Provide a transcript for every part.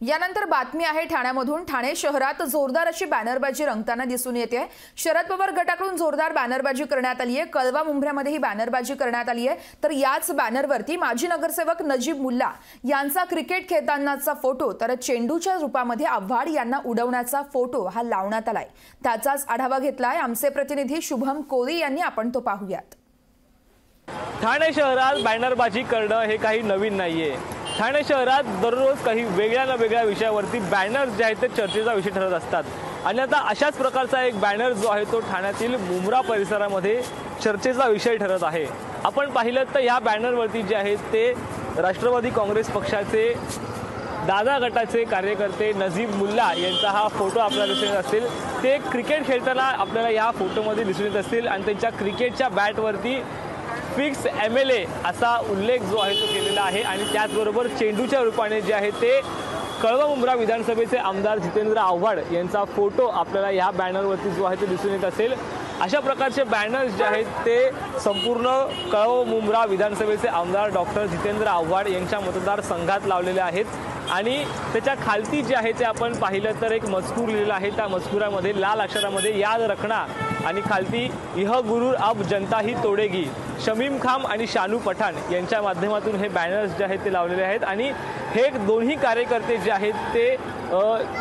यानंतर बातमी आहे ठाण्यामधून। ठाणे शहरात जोरदार अशी बॅनरबाजी रंगताना दिसून येते। शरद पवार गटाकडून जोरदार बॅनरबाजी करण्यात आली आहे। कळवा मुंब्र्यामध्ये ही बॅनरबाजी करण्यात आली आहे। तर याच बॅनरवरती माजी नगरसेवक नजीब मुल्ला यांचा क्रिकेट खेळतानाचा फोटो तर चेंडूच्या रूपामध्ये आव्हाड यांना उडवण्याचा फोटो हा लावण्यात आलाय। त्याचाच आढावा घेतलाय आमचे प्रतिनिधी शुभम कोळी यांनी। आपण तो पाहूयात। ठाणे शहरात बॅनरबाजी करणं हे काही नवीन नाहीये। ठाणे शहरात दररोज काही वेगळ्या विषयावरती बॅनर जे आहेत ते चर्चेचा विषय ठरत असतात आणि आता अशाच प्रकारचा एक बॅनर जो आहे तो ठाण्यातील मुंब्रा परिसरामध्ये चर्चेचा विषय ठरत आहे। आपण पाहिलं तर या बॅनरवरती जे आहेत ते राष्ट्रवादी काँग्रेस पक्षाचे दादा गटाचे कार्यकर्ते नजीब मुल्ला यांचा हा फोटो आपल्याला दिसून येत असेल। ते क्रिकेट खेळताना आपल्याला या फोटोमध्ये दिसून येत असतील आणि त्यांच्या क्रिकेटच्या बॅटवरती फिक्स MLA असा उल्लेख जो आहे तो केलेला आहे आणि त्याचबरोबर चेंडूच्या रूपाने जे आहे ते कळवा मुंब्रा विधानसभेचे आमदार जितेंद्र आव्हाड यांचा फोटो आपल्याला या बॅनरवरती जो आहे तो दिसून येत असेल। अशा प्रकारचे बॅनर्स जे आहेत ते संपूर्ण कळवा मुंब्रा विधानसभेचे आमदार डॉक्टर जितेंद्र आव्हाड यांच्या मतदारसंघात लावलेले आहेत आणि त्याच्या खालती जे आहे ते आपण पाहिलं तर एक मजकूर लिहिलेला आहे। त्या मजकुरामध्ये लाल अक्षरामध्ये याद रखना आणि खालती यह गुरूर अब जनता ही तोडेगी शमीम खान आणि शानू पठाण यांच्या माध्यमातून हे बॅनर्स जे आहेत ते लावलेले आहेत आणि हे दोन्ही कार्यकर्ते जे आहेत ते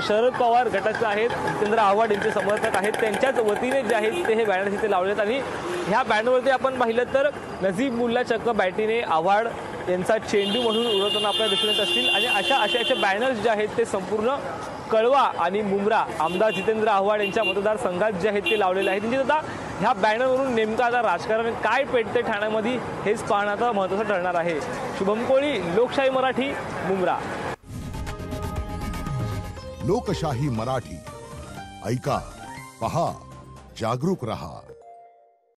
शरद पवार गटाचे आहेत, जितेंद्र आव्हाड यांचे समर्थक आहेत, त्यांच्याच वतीने जे आहेत ते हे बॅनर्स इथे लावलेत आणि ह्या बॅनरवरती आपण पाहिलं तर नजीब मुल्ला चक्क बॅटीने आव्हाड यांचा चेंडू म्हणून उडवताना आपल्याला दिसून येत असतील आणि अशा बॅनर्स जे आहेत ते संपूर्ण कळवा आणि मुंब्रा आमदार जितेंद्र आव्हाड यांच्या मतदारसंघात जे आहेत ते लावलेले आहेत। म्हणजे आता ह्या बॅनरवरून नेमकं आता राजकारण काय पेटते ठाण्यामध्ये हेच पाहणं आता महत्त्वाचं ठरणार आहे। शुभम कोळी, लोकशाही मराठी, मुंब्रा। लोकशाही मराठी ऐका, पहा, जागरूक रहा।